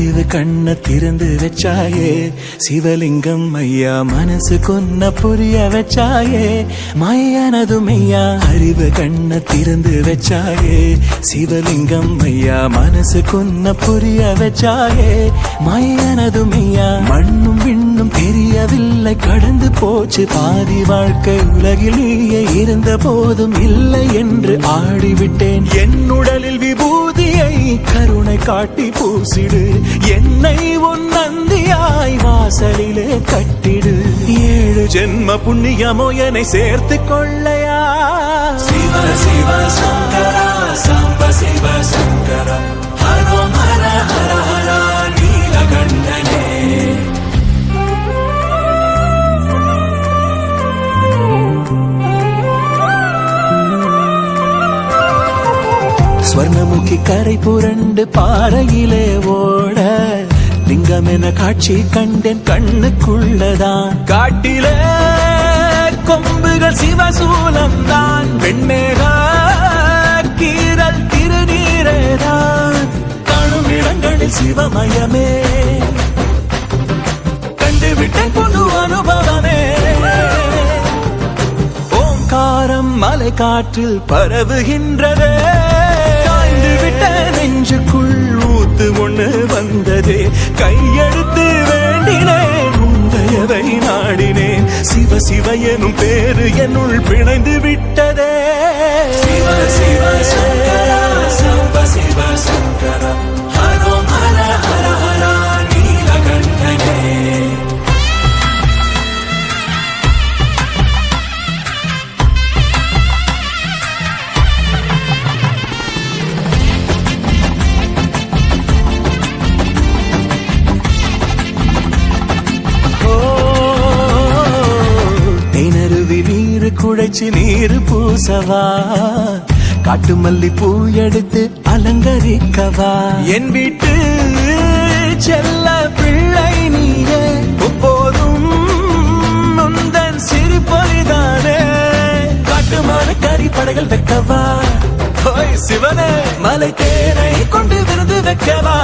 அறிவு கண்ண திறந்து வச்சாயே சிவலிங்கம் ஐயா, மனசு கொன்ன புரிய வச்சாயே மையானது மையா. அறிவு கண்ண திறந்து வச்சாயே சிவலிங்கம் ஐயா, மனசு கொன்ன புரிய வச்சாயே மையானது மையா. மண்ணும் விண்ணும் தெரியவில்லை, கடந்து போச்சு பாதி வாழ்க்கை. உலகில் நீயே இருந்த போதும் இல்லை என்று ஆடிவிட்டேன். என் உடலில் விபூதியை கருணை காட்டி பூசிடு, என்னை உன் நந்தியாய் வாசலிலே கட்டிடு. 7 ஜென்ம புண்ணியமோ என்னை சேர்த்து கொள்ளையா. சிவ சிவ சங்கரா சாம்ப சிவ சங்கரா, ஹரோம் ஹர ஹர ஹர நீலகண்டனே. ஸ்வர்ணமுகி கரை புரண்டு பாறையிலே ஓட, லிங்கம் என காட்சி கண்டேன் கண்ணுக்குள்ளதான். காட்டிலே கொம்புகள் சிவசூலம் தான், வெண்மேக கீரல் திருநீரேதான். காணும் இடங்களில் சிவமயமே கண்டுவிட்டேன் புது அனுபவமே. ஓங்காரம் மலை காற்றில் பரவுகின்றதே, விட்ட நெஞ்சுக்குள் ஊத்து ஒண்ணு வந்ததே. கையெடுத்து வேண்டினேன் உந்தையவை நாடினேன், சிவ சிவ எனும் பேரு என்னுள் பிணைந்து விட்டதே. சிவ சிவ சங்கரா சாம்ப சிவ சங்கரா, ஹரோம் ஹர ஹர ஹர நீலகண்டனே. குழைச்சு நீரு பூசவா, காட்டு மல்லி பூ எடுத்து அலங்கரிக்கவா. என் வீட்டு செல்ல பிள்ளை நீயே, எப்போதும் முந்தன் சிறு பொய்தானே. காட்டுமான கறி படைகள் வைக்கவா, சிவனே மலை தேரை கொண்டு விருது வைக்கவா.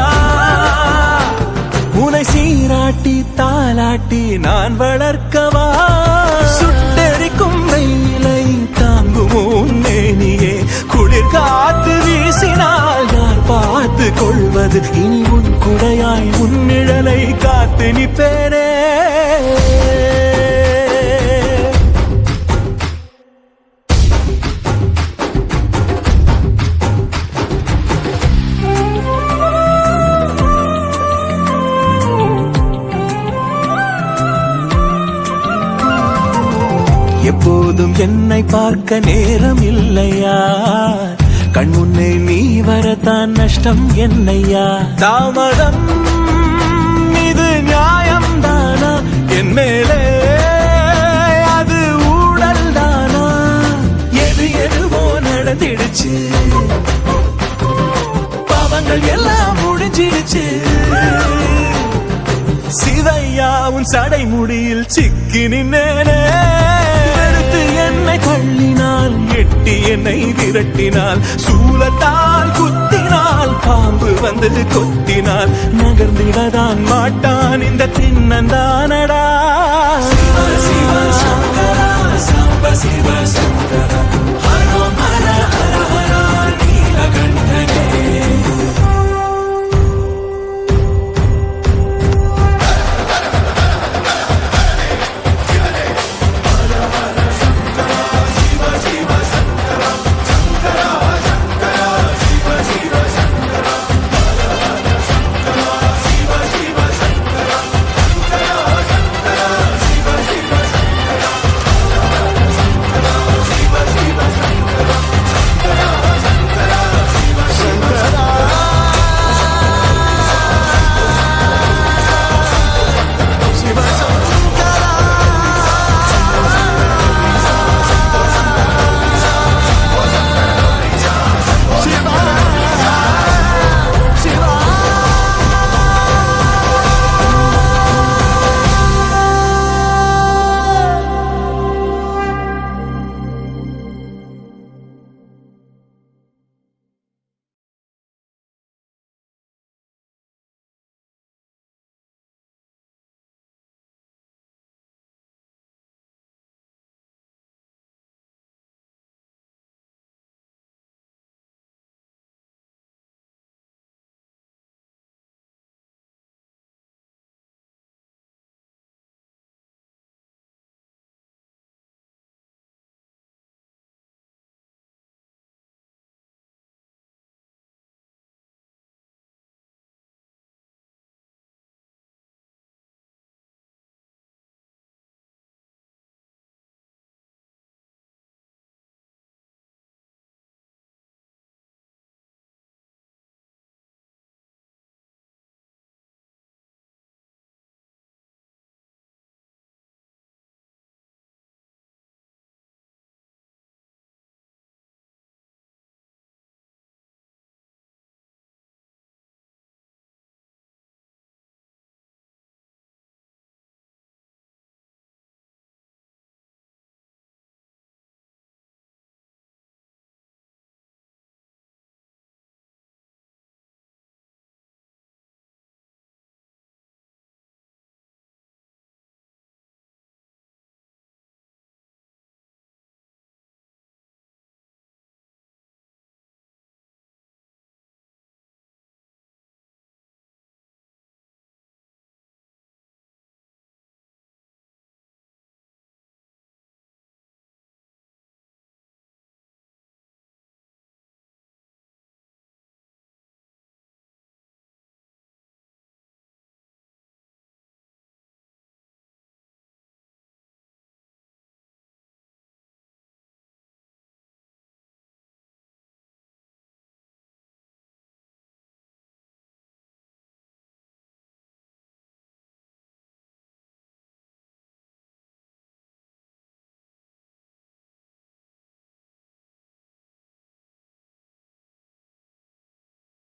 உனை சீராட்டி தாலாட்டி நான் வளர்க்கவா. சுட்டெரிக்கும் வெயிலை தாங்குமோ மேனியே, குளிர் காத்து வீசினால் யார் பார்த்து கொள்வது. இனி உன் குடையாய் உன் நிழலை காத்து நிற்பேனே. எப்போதும் என்னை பார்க்க நேரம் இல்லையா, கண் முன்னே நீ வரத்தான் நஷ்டம் என்னையா. தாமதம் இது நியாயம் தானா, என் மேலே அது ஊழல் தானா. எது எதுவோ நடந்திடுச்சு, பாவங்கள் எல்லாம் முடிஞ்சிடுச்சு. சிவையா உன் சடை முடியில் சிக்கி நின்னேனே. என்னை தள்ளினால் எட்டி என்னை விரட்டினால், சூலத்தால் குத்தினால் பாம்பு வந்து கொத்தினால், நகர்ந்திடதான் மாட்டான் இந்த தின்னந்தானடா. சிவ சிவ சங்கரா சாம்ப சிவ சங்கரா,